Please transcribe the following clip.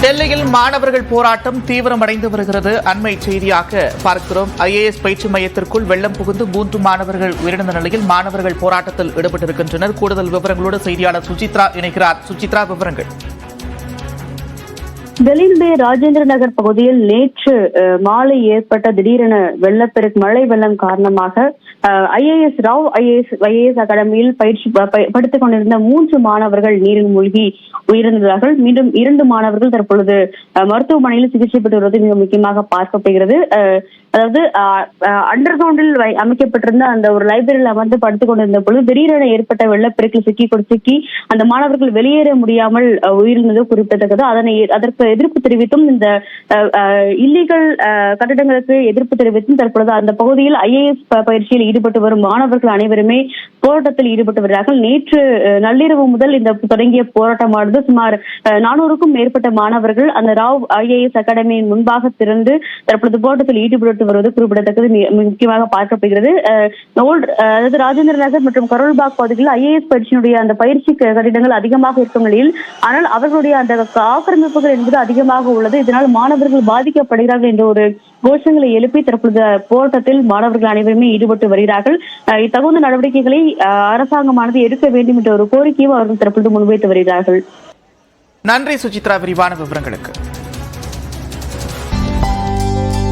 டெல்லியில் மாணவர்கள் போராட்டம் தீவிரமடைந்து வருகிறது. அண்மை செய்தியாக பார்க்கிறோம். IAS பயிற்சி மையத்திற்குள் வெள்ளம் புகுந்து 3 மாணவர்கள் உயிரிழந்த நிலையில் மாணவர்கள் போராட்டத்தில் ஈடுபட்டிருக்கின்றனர். கூடுதல் விவரங்களோடு செய்தியாளர் சுசித்ரா இணைக்கிறார். சுசித்ரா, விவரங்கள். டெல்லியினுடைய ராஜேந்திர நகர் பகுதியில் நேற்று மாலை ஏற்பட்ட திடீரென வெள்ளப்பெருக்கு மழை வெள்ளம் காரணமாக ராவ் ஐஏஎஸ் அகாடமியில் பயிற்சி படித்துக் கொண்டிருந்த 3 மாணவர்கள் நீரில் மூழ்கி உயிரிழந்தார்கள். மீண்டும் 2 மாணவர்கள் தற்பொழுது மருத்துவமனையில் சிகிச்சை பெற்று வருவது மிக முக்கியமாக பார்க்கப்படுகிறது. அதாவது அண்டர் கிரவுண்டில் அமைக்கப்பட்டிருந்த அந்த ஒரு லைப்ரரியில் அமர்ந்து படித்துக் கொண்டிருந்த பொழுது திடீரென ஏற்பட்ட வெள்ளப்பெருக்கில் சிக்கி அந்த மாணவர்கள் வெளியேற முடியாமல் உயிரிழந்தது குறிப்பிடத்தக்கது. அதற்கு எதிர்ப்பு தெரிவித்தும் இந்த இல்லீகல் கட்டிடங்களுக்கு எதிர்ப்பு தெரிவித்தும் தற்பொழுது அந்த பகுதியில் IAS பயிற்சியில் ஈடுபட்டு வரும் மாணவர்கள் அனைவருமே போராட்டத்தில் ஈடுபட்டு வருகிறார்கள். நேற்று நள்ளிரவு முதல் இந்த தொடங்கிய போராட்டமானது சுமார் 400க்கும் மேற்பட்ட மாணவர்கள் அந்த ராவ் IAS அகாடமியின் முன்பாக திறந்து தற்பொழுது போராட்டத்தில் ஈடுபட்டு வருவது குறிப்பிடத்தக்கது முக்கியமாக பார்க்கப்படுகிறது. அதாவது ராஜேந்திர நகர் மற்றும் கரோல்பாக் பகுதிகளில் IAS பயிற்சியினுடைய அந்த பயிற்சி கட்டிடங்கள் அதிகமாக இருக்கும் நிலையில் ஆனால் அவர்களுடைய அந்த ஆக்கிரமிப்புகள் என்பது அதிகமாக உள்ளது. இதனால் மாணவர்கள் பாதிக்கப்படுகிறார்கள் என்ற ஒரு கோஷங்களை எழுப்பி தற்பொழுது போராட்டத்தில் மாணவர்கள் அனைவருமே ஈடுபட்டு வருகிறார்கள். தகுந்த நடவடிக்கைகளை அரசாங்கமானது எடுக்க வேண்டும் என்ற ஒரு கோரிக்கையும் அவர்கள் தற்பொழுது முன்வைத்து வருகிறார்கள். நன்றி சுசித்ரா, விரிவான விவரங்களுக்கு.